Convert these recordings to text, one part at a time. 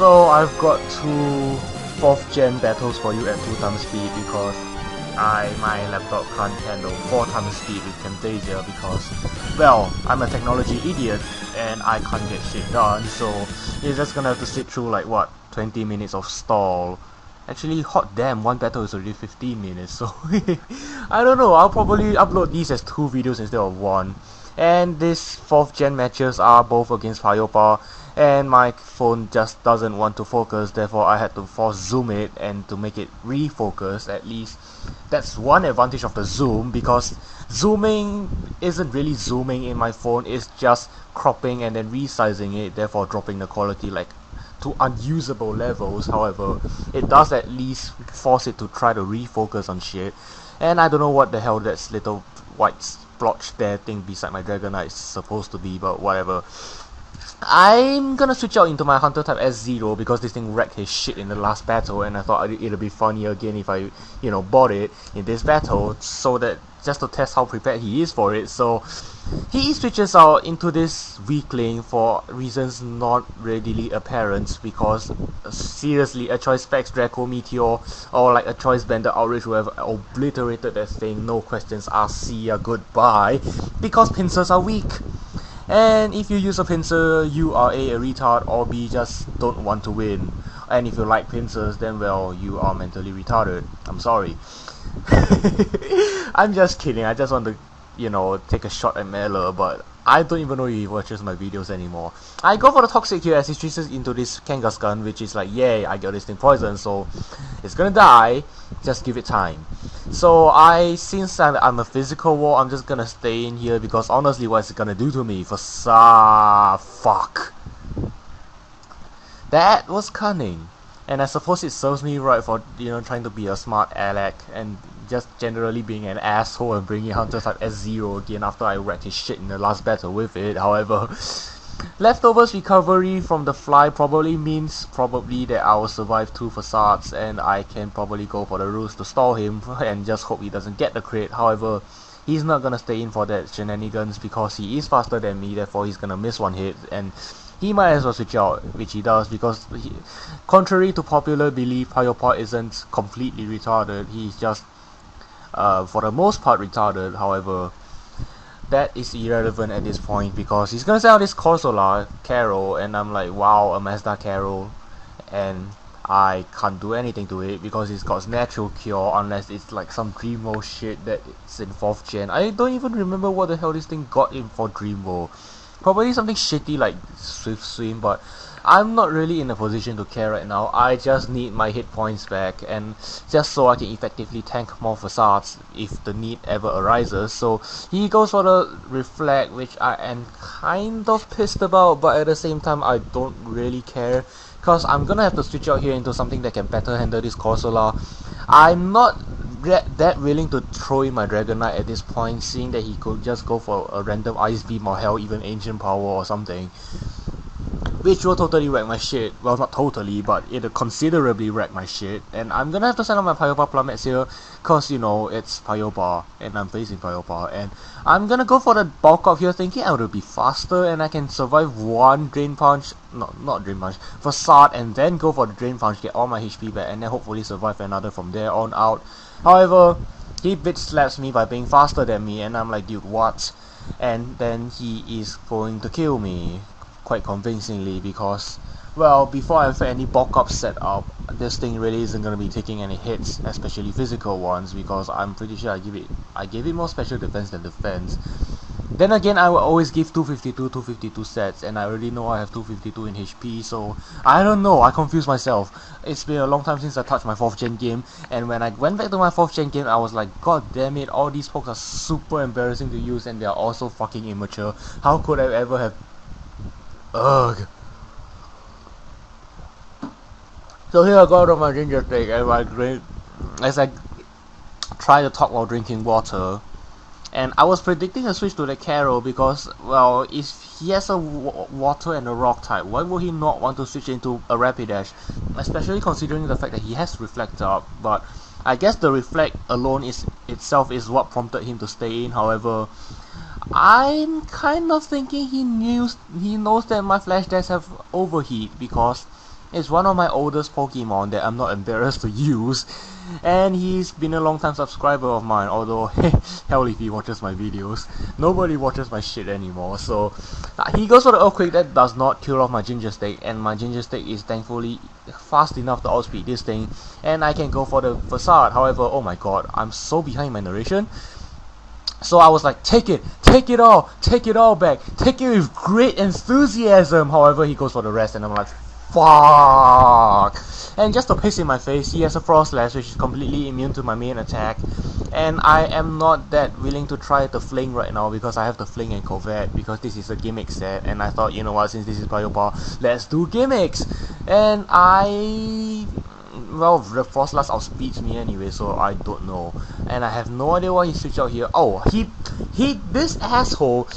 So I've got two 4th gen battles for you at 2 times speed because my laptop can't handle 4 times speed with Camtasia because, well, I'm a technology idiot and I can't get shit done, so you're just gonna have to sit through like what, 20 minutes of stall. Actually, hot damn, one battle is already 15 minutes, so I don't know, I'll probably upload these as 2 videos instead of 1. And these 4th gen matches are both against Paiopa, and my phone just doesn't want to focus, therefore I had to force zoom it and to make it refocus. At least that's one advantage of the zoom, because zooming isn't really zooming in my phone, it's just cropping and then resizing it, therefore dropping the quality like to unusable levels. However, it does at least force it to try to refocus on shit. And I don't know what the hell that little white splotch there thing beside my Dragonite is supposed to be, but whatever. I'm gonna switch out into my Hunter type S0 because this thing wrecked his shit in the last battle, and I thought it'd be funnier again if I, bought it in this battle, so that just to test how prepared he is for it. So he switches out into this weakling for reasons not readily apparent, because seriously, a Choice Specs Draco Meteor or like a Choice Bender Outrage would have obliterated that thing, no questions asked, see ya, goodbye, because pincers are weak. And if you use a pincer, you are A retard, or B, just don't want to win. And if you like pincers, then well, you are mentally retarded. I'm sorry. I'm just kidding, I just want to, take a shot at Mela, but I don't even know if he watches my videos anymore. I go for the toxic here as he switches into this Kangaskhan, which is like, yay, I got this thing poisoned, so it's gonna die, just give it time. So since I'm a physical war, I'm just gonna stay in here, because honestly, what's it gonna do to me? Fuck. That was cunning. And I suppose it serves me right for, trying to be a smart aleck and just generally being an asshole and bringing Hunter type S0 again after I wrecked his shit in the last battle with it. However, leftovers recovery from the fly probably means that I will survive 2 facades, and I can probably go for the ruse to stall him and just hope he doesn't get the crit. However, he's not gonna stay in for that shenanigans because he is faster than me, therefore he's gonna miss one hit, and he might as well switch out, which he does, because contrary to popular belief, Paiopa isn't completely retarded. He's just, for the most part, retarded. However, that is irrelevant at this point, because he's gonna send out this Corsola Carol, and I'm like, wow, a Mazda Carol, and I can't do anything to it because it's got natural cure, unless it's like some Dreamwo shit that it's in 4th gen. I don't even remember what the hell this thing got in for Dreamwo. Probably something shitty like Swift Swim, but I'm not really in a position to care right now. I just need my hit points back, and just so I can effectively tank more facades if the need ever arises. So he goes for the Reflect, which I am kind of pissed about, but at the same time I don't really care, because I'm gonna have to switch out here into something that can better handle this Corsola. I'm not that willing to throw in my Dragonite at this point, seeing that he could just go for a random Ice Beam or hell even Ancient Power or something, which will totally wreck my shit. Well, not totally, but it'll considerably wreck my shit. And I'm gonna have to send out my Paiopa Plummets here, cause it's Paiopa, and I'm facing Paiopa, and I'm gonna go for the bulk up here, thinking I would be faster and I can survive one Drain Punch, not Drain Punch, Facade, and then go for the Drain Punch, get all my HP back, and then hopefully survive another from there on out. However, he bitch slaps me by being faster than me, and I'm like, dude, what? And then he is going to kill me quite convincingly, because, well, before I have any bulk up set up, this thing really isn't going to be taking any hits, especially physical ones, because I'm pretty sure I gave it more special defense than defense. Then again, I will always give 252 sets, and I already know I have 252 in HP, so I don't know, I confuse myself. It's been a long time since I touched my 4th gen game, and when I went back to my 4th gen game, I was like, god damn it, all these pokes are super embarrassing to use, and they are also fucking immature. How could I ever have... Ugh. So here I go to my ginger steak, and as I try to talk while drinking water. And I was predicting a switch to the Carol because, well, if he has a water and a rock type, why would he not want to switch into a Rapidash? Especially considering the fact that he has Reflect up, but I guess the Reflect alone itself is what prompted him to stay in. However, I'm kind of thinking he knows that my Flash Dash have overheat, because It's one of my oldest Pokemon that I'm not embarrassed to use, and he's been a long time subscriber of mine, although hell if he watches my videos. Nobody watches my shit anymore, so he goes for the Earthquake. That does not kill off my Ginger Stick, and my Ginger Stick is thankfully fast enough to outspeed this thing, and I can go for the Facade. However, oh my god, I'm so behind my narration. So I was like, take it all back, take it with great enthusiasm. However, he goes for the rest, and I'm like, fuck. And just to piss in my face, he has a Frost Slash, which is completely immune to my main attack, and I am not that willing to try the Fling right now because I have the Fling and Covert because this is a gimmick set, and I thought, you know what, since this is Paiopa, let's do gimmicks. And well, the Frost Slash outspeeds me anyway, so I don't know, and I have no idea why he switched out here. Oh, this asshole,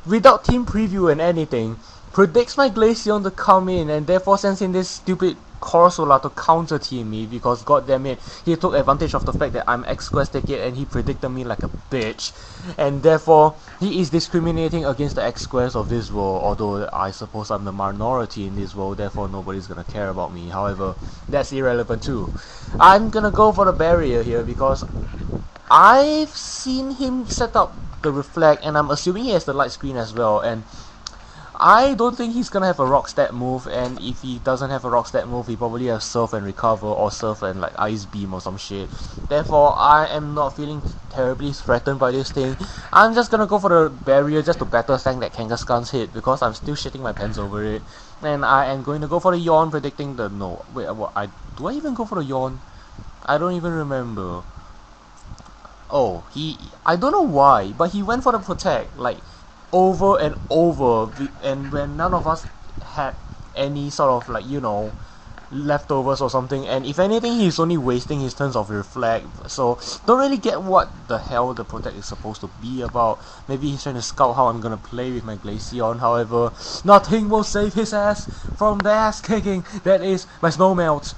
without team preview and anything, predicts my Glaceon to come in, and therefore sends in this stupid Corsola to counter team me because goddammit, he took advantage of the fact that I'm X-Quest ticket and he predicted me like a bitch, and therefore he is discriminating against the X-Quest of this world, although I suppose I'm the minority in this world, therefore nobody's gonna care about me. However, that's irrelevant too. I'm gonna go for the barrier here because I've seen him set up the Reflect, and I'm assuming he has the light screen as well, and I don't think he's gonna have a rock stat move, and if he doesn't have a rock stat move, he probably has Surf and Recover, or Surf and like Ice Beam or some shit. Therefore, I am not feeling terribly threatened by this thing. I'm just gonna go for the barrier just to better tank that Kangaskhan's hit, because I'm still shitting my pants over it. And I am going to go for the Yawn, predicting the no. Wait, what? Do I even go for the Yawn? I don't even remember. Oh, I don't know why, but he went for the Protect, like, over and over, and when none of us had any sort of, like, you know, leftovers or something, and if anything he's only wasting his turns of Reflect, so don't really get what the hell the Protect is supposed to be about. Maybe he's trying to scout how I'm gonna play with my Glaceon. However, nothing will save his ass from the ass kicking that is my Snowmelt.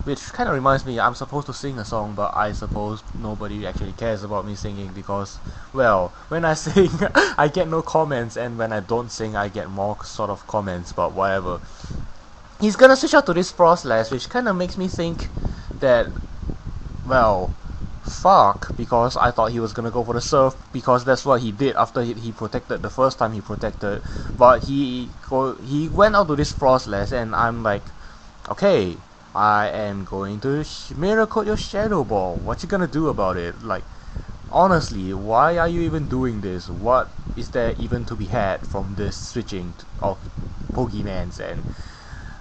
Which kind of reminds me, I'm supposed to sing a song, but I suppose nobody actually cares about me singing because, well, when I sing, I get no comments, and when I don't sing, I get more sort of comments, but whatever. He's gonna switch out to this Frost Slash, which kind of makes me think that, well, fuck, because I thought he was gonna go for the Surf, because that's what he did after he protected the first time he protected, but he went out to this Frost Slash, and I'm like, okay, I am going to Mirror Coat your Shadow Ball. What you gonna do about it? Like, honestly, why are you even doing this? What is there even to be had from this switching of Pokemans and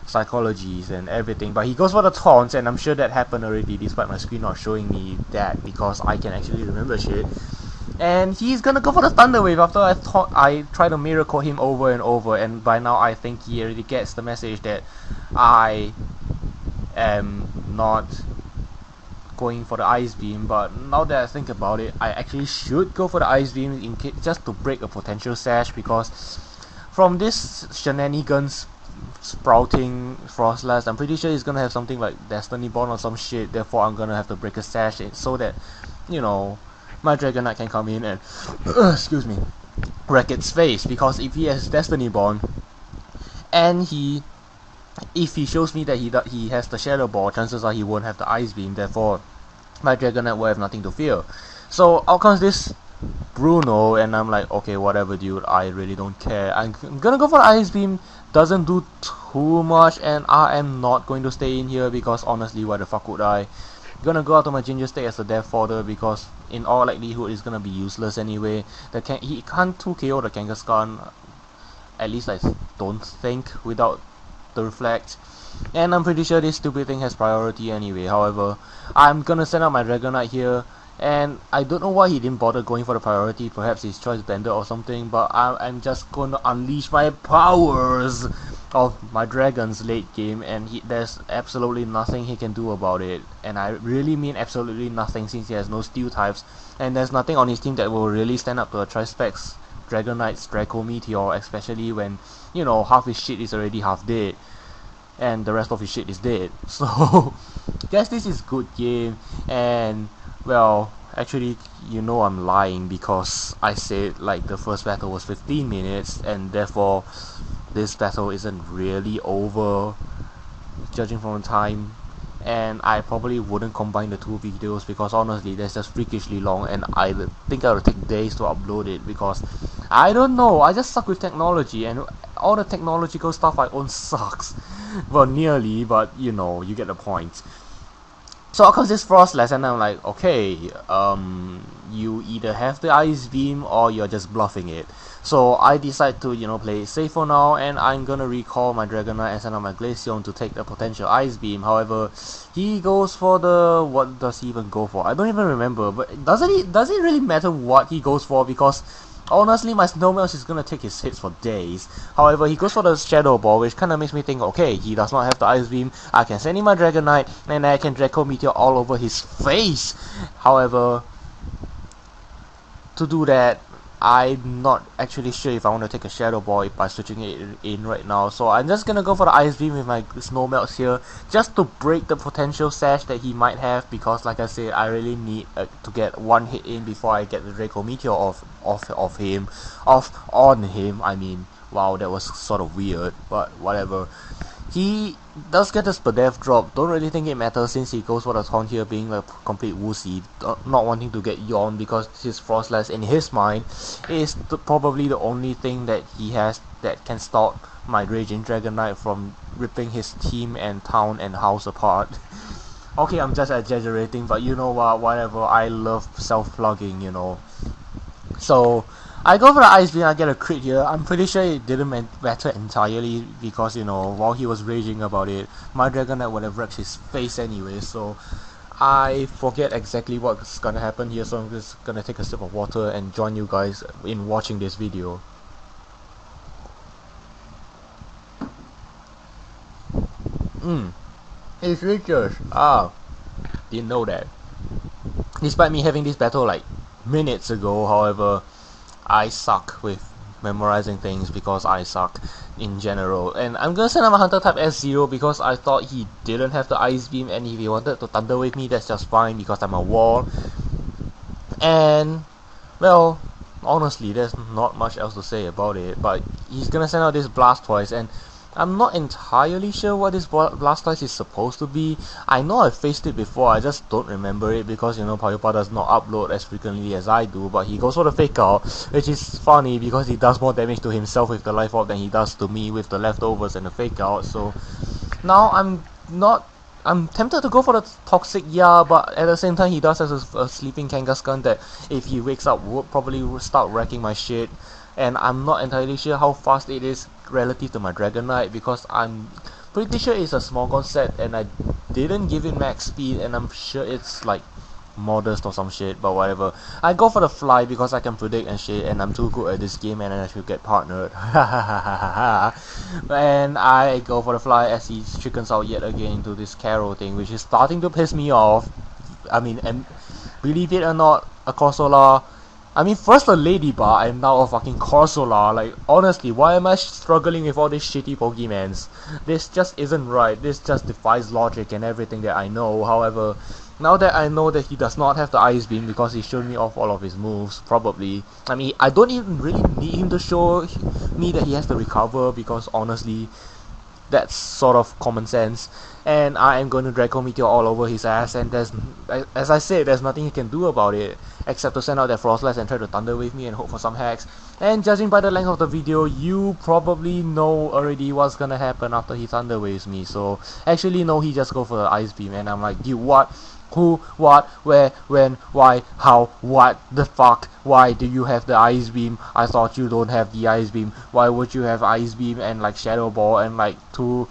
psychologies and everything? But he goes for the taunts, and I'm sure that happened already despite my screen not showing me that, because I can actually remember shit. And he's gonna go for the Thunder Wave after I try to Mirror Coat him over and over, and by now I think he already gets the message that I am not going for the Ice Beam. But now that I think about it, I actually should go for the Ice Beam in case, just to break a potential Sash, because from this shenanigans sprouting Frost Slash, I'm pretty sure he's gonna have something like Destiny Bond or some shit. Therefore, I'm gonna have to break a Sash so that, you know, my Dragonite can come in and excuse me, wreck its face. Because if he has Destiny Bond and if he shows me that he has the Shadow Ball, chances are he won't have the Ice Beam, therefore my Dragonite will have nothing to fear. So out comes this Bruno, and I'm like, okay, whatever dude, I really don't care. I'm gonna go for Ice Beam, doesn't do too much, and I am not going to stay in here because honestly, why the fuck would I? Gonna go out to my Ginger Stick as a death fodder because in all likelihood it's gonna be useless anyway. He can't 2KO the Kangaskhan, at least I don't think, without the Reflect, and I'm pretty sure this stupid thing has priority anyway. However, I'm gonna send out my Dragonite here, and I don't know why he didn't bother going for the priority. Perhaps his choice bender or something, but I'm just gonna unleash my powers of my dragons late game, and there's absolutely nothing he can do about it, and I really mean absolutely nothing, since he has no steel types, and there's nothing on his team that will really stand up to a Trispecs Dragonite's Draco Meteor, especially when, you know, half his shit is already half dead and the rest of his shit is dead. So guess this is good game. And well, actually, you know, I'm lying because I said like the first battle was 15 minutes, and therefore this battle isn't really over judging from the time. And I probably wouldn't combine the two videos because honestly that's just freakishly long, and I think I would take days to upload it because I don't know, I just suck with technology, and all the technological stuff I own sucks. Well, nearly, but you know, you get the point. So out comes this Frostless, and I'm like, okay, you either have the Ice Beam or you're just bluffing it. So I decide to, you know, play it safe for now, and I'm gonna recall my Dragonite and send out my Glaceon to take the potential Ice Beam. However, he goes for the, what does he even go for? I don't even remember, but does it really matter what he goes for? Because honestly, my Snowmelts is gonna take his hits for days. However, he goes for the Shadow Ball, which kinda makes me think, okay, he does not have the Ice Beam, I can send him my Dragonite, and I can Draco Meteor all over his face. However, to do that, I'm not actually sure if I want to take a Shadow Ball by switching it in right now, so I'm just gonna go for the Ice Beam with my Snowmelts here, just to break the potential sash that he might have, because like I said, I really need to get one hit in before I get the Draco Meteor on him. I mean, wow, that was sort of weird, but whatever. He does get the Spadef drop. Don't really think it matters since he goes for the taunt here, being a complete wussy, not wanting to get yawn because his Frostless in his mind is probably the only thing that he has that can stop my Raging Dragonite from ripping his team and town and house apart. Okay, I'm just exaggerating, but you know what, whatever, I love self-plugging, you know. So I go for the Ice Beam, I get a crit here. I'm pretty sure it didn't matter entirely because, you know, while he was raging about it, my Dragonite would have wrecked his face anyway, so I forget exactly what's gonna happen here, so I'm just gonna take a sip of water and join you guys in watching this video. It's Richard. Didn't know that. Despite me having this battle like minutes ago, however, I suck with memorizing things because I suck in general. And I'm gonna send him a Hunter type S0 because I thought he didn't have the Ice Beam, and if he wanted to Thunder Wave me, that's just fine because I'm a wall. And, well, honestly, there's not much else to say about it, but he's gonna send out this Blastoise, and I'm not entirely sure what this Blastoise is supposed to be. I know I faced it before, I just don't remember it because, you know, Paiopa does not upload as frequently as I do, but he goes for the Fake Out, which is funny because he does more damage to himself with the Life Orb than he does to me with the Leftovers and the Fake Out. So now I'm tempted to go for the Toxic, yeah, but at the same time he does have a sleeping Kangaskhan that if he wakes up would probably start wrecking my shit. And I'm not entirely sure how fast it is relative to my Dragonite because I'm pretty sure it's a Smogon set and I didn't give it max speed, and I'm sure it's like modest or some shit, but whatever. I go for the Fly because I can predict and shit, and I'm too good at this game and I should get partnered. And I go for the Fly as he chickens out yet again into this Carol thing, which is starting to piss me off. I mean, and believe it or not, a Corsola, I mean, first a Ladybug and now a fucking Corsola. Like, honestly, why am I struggling with all these shitty Pokemons? This just isn't right. This just defies logic and everything that I know. However, now that I know that he does not have the Ice Beam because he showed me off all of his moves, probably. I mean, I don't even really need him to show me that he has to recover because honestly, that's sort of common sense. And I am going to Draco Meteor all over his ass, and there's, as I said, there's nothing he can do about it except to send out that Frostless and try to Thunder Wave me and hope for some hacks. And judging by the length of the video, you probably know already what's gonna happen after he Thunder Waves me. So actually no, he just go for the Ice Beam, and I'm like, dude, what? Who, what, where, when, why, how, what the fuck? Why do you have the Ice Beam? I thought you don't have the Ice Beam. Why would you have Ice Beam and like Shadow Ball and like two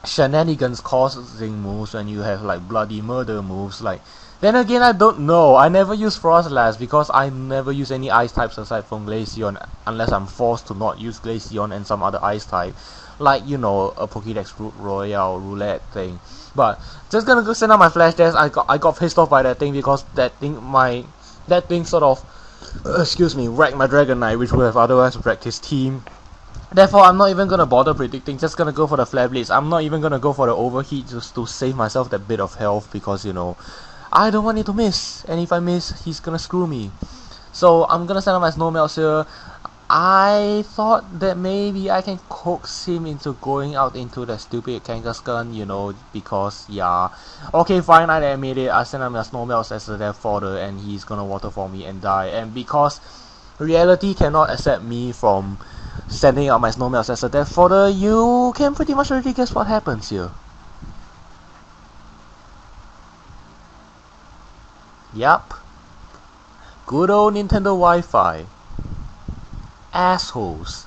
shenanigans causing moves when you have like bloody murder moves? Like, then again, I don't know. I never use Frostless because I never use any ice types aside from Glaceon unless I'm forced to not use Glaceon and some other ice type, like, you know, a Pokédex Royale roulette thing. But just gonna go send out my Flash Dash. I got pissed off by that thing because that thing sort of wrecked my Dragonite, which would have otherwise wrecked his team. Therefore, I'm not even gonna bother predicting, just gonna go for the Flare Blades. I'm not even gonna go for the Overheat just to save myself that bit of health because, you know, I don't want it to miss, and if I miss, he's gonna screw me. So I'm gonna send out my Snowmelts here. I thought that maybe I can coax him into going out into the stupid Kangaskhan, you know, because, yeah. Okay, fine, I admit it, I sent him a snowmelt as a death fodder, and he's gonna waterfall me and die, and because reality cannot accept me from sending out my snowmelt as a death fodder, you can pretty much already guess what happens here. Yup. Good old Nintendo Wi-Fi. Assholes.